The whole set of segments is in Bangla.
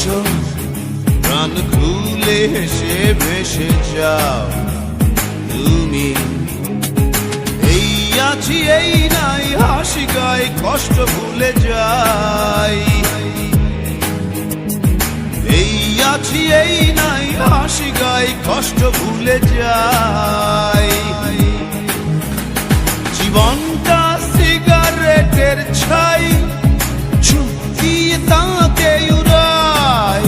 আসো প্রাণ খুলে হেসে ভেসে যাও তুমি। এই আছি এই নাই হাসি গাই কষ্ট ভুলে যাই। এই আছি এই নাই হাসি গাই কষ্ট ভুলে যাই। জীবনটা সিগারেটের ছাই দিয়ে তাকে উড়ায়।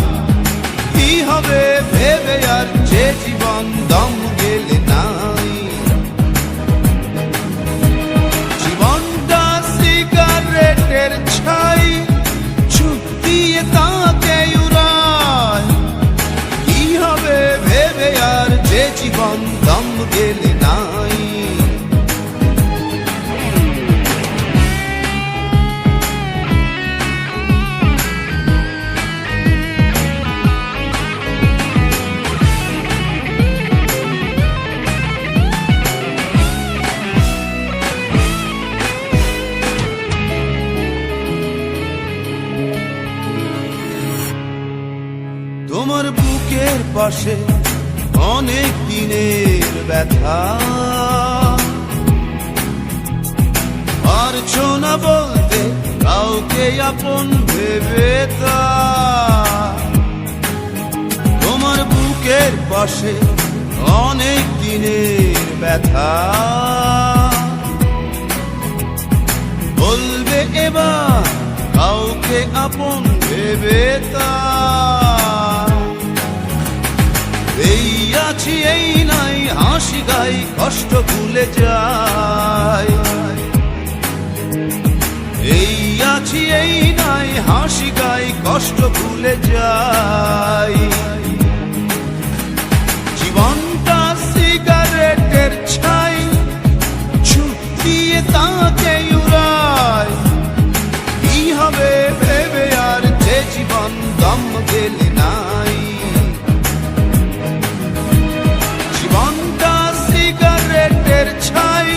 কি হবে ভেবে আর যে জীবন দম গেলে নাই। জীবনটা সিগারেটের ছাই দিয়ে তাকে উড়ায়। কি হবে ভেবে আর যে জীবন দম গেলে নাই। তোমার বুকের পাশে অনেক দিনের ব্যথা, পারছো না বলতে কাউকে আপন ভেবে তা। তোমার বুকের পাশে অনেক দিনের ব্যথা, বলবে এবার কাউকে আপন ভেবে তা। এই আছি এই নাই হাসি গাই কষ্ট ভুলে যাই। এই আছি এই নাই হাসি গাই কষ্ট ভুলে যাই। জীবনটা সিগারেটের ছাই দিয়ে তাকে উড়ায়। কি হবে ভেবে আর যে জীবন দম গেলে নাই। জীবনটা সিগারেটের ছাই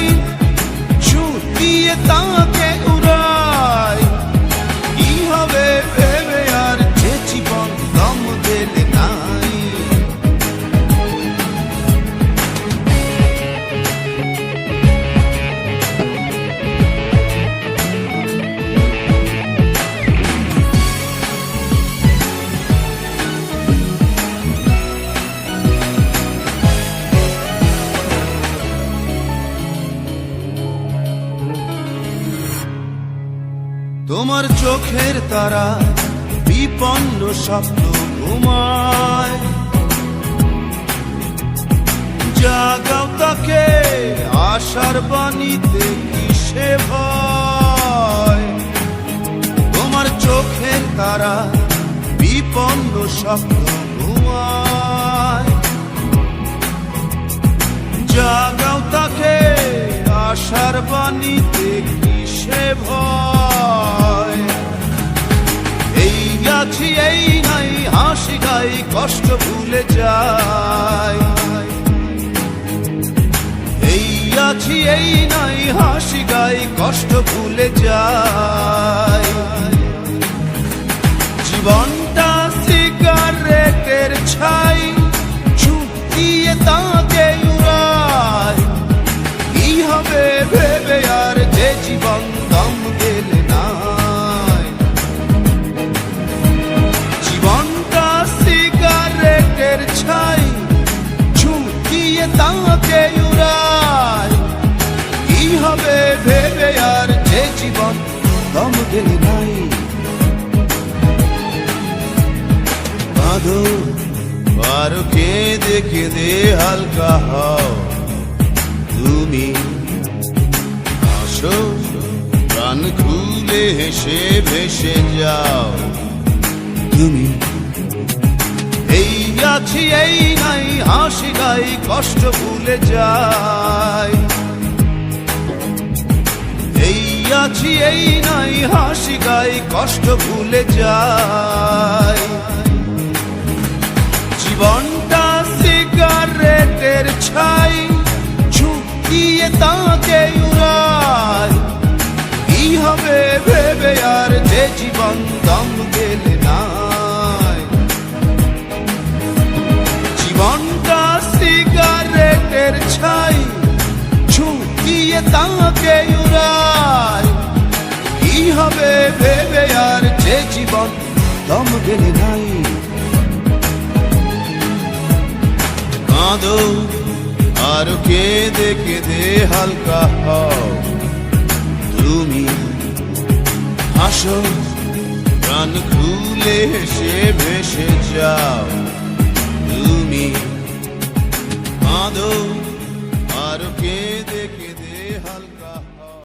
দিয়ে তাকে উড়ায়। কি হবে ভেবে আর যে জীবন দম গেলে নাই। তোমার চোখের তারা বিপন্ন স্বপ্ন ঘুমায়। জাগাও তাকে আশার বাণীতে কিসে ভয়। তোমার চোখের তারা বিপন্ন স্বপ্ন ঘুমায়। জাগাও তাকে আশার বাণীতে কিসে ভয়। এই আছি এই নাই হাসি গাই কষ্ট ভুলে যাই। এই আছি এই নাই হাসি গাই কষ্ট ভুলে যাই। জীবনটা সিগারেটের ছাই দিয়ে তাকে উড়ায়। কি হবে ভেবে আর যে জীবন দম গেলে নাই। জীবনটা সিগারেটের ছাই দিয়ে তাকে উড়ায়। কি হবে ভেবে আর যে জীবন দম গেলে নাই। বাঁধো পারো কেঁদে কেঁদে হালকা হও তুমি। আসো প্রাণ খুলে হেসে ভেসে যাও তুমি। এই আছি এই নাই হাসি গাই কষ্ট ভুলে যাই। এই আছি এই নাই হাসি গাই কষ্ট ভুলে যাই। জীবনটা সিগারেটের ছাই দিয়ে তাকে উড়ায়। কি হবে ভেবে আর যে জীবন দম গেলে নাই। তাকে উড়ায় কি হবে ভেবে আর যে জীবন দম গেলে নাই কাঁদো আর কেঁদে কেঁদে হালকা হও তুমি হাসো প্রাণ খুলে হেসে ভেসে যাও